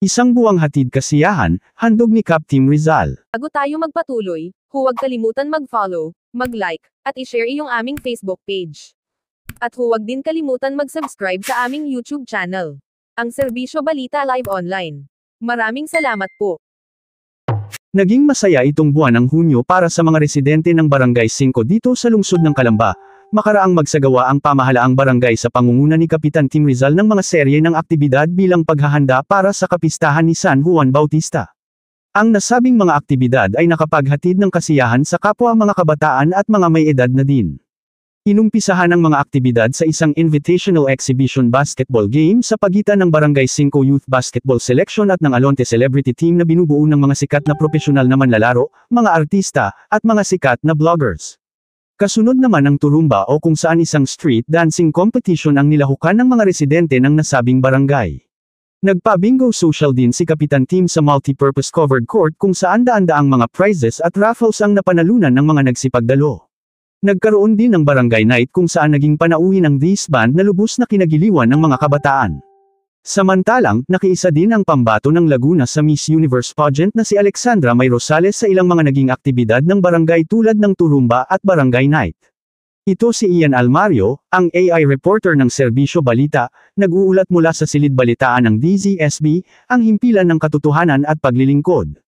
Isang buwang hatid kasiyahan, handog ni Captain Rizal. Bago tayo magpatuloy, huwag kalimutan mag-follow, mag-like, at i-share iyong aming Facebook page. At huwag din kalimutan mag-subscribe sa aming YouTube channel, ang Serbisyo Balita Live Online. Maraming salamat po. Naging masaya itong buwan ng Hunyo para sa mga residente ng Barangay 5 dito sa lungsod ng Calamba. Makaraang magsagawa ang pamahalaang barangay sa pangunguna ni Kapitan Tim Rizal ng mga serye ng aktibidad bilang paghahanda para sa kapistahan ni San Juan Bautista. Ang nasabing mga aktibidad ay nakapaghatid ng kasiyahan sa kapwa mga kabataan at mga may edad na din. Inumpisahan ang mga aktibidad sa isang invitational exhibition basketball game sa pagitan ng Barangay 5 Youth Basketball Selection at ng Alonte Celebrity Team na binubuo ng mga sikat na profesional na manlalaro, mga artista, at mga sikat na vloggers. Kasunod naman ang turumba o kung saan isang street dancing competition ang nilahukan ng mga residente ng nasabing barangay. Nagpa-bingo social din si Kapitan Tim sa multi-purpose covered court kung saan daan-daang mga prizes at raffles ang napanalunan ng mga nagsipagdalo. Nagkaroon din ng barangay night kung saan naging panauhin ang this band na lubos na kinagiliwan ng mga kabataan. Samantalang, nakiisa din ang pambato ng Laguna sa Miss Universe pageant na si Alexandra May Rosales sa ilang mga naging aktibidad ng barangay tulad ng turumba at barangay night. Ito si Ian Almario, ang AI reporter ng Serbisyo Balita, nag-uulat mula sa silid balitaan ng DZSB, ang himpilan ng katotohanan at paglilingkod.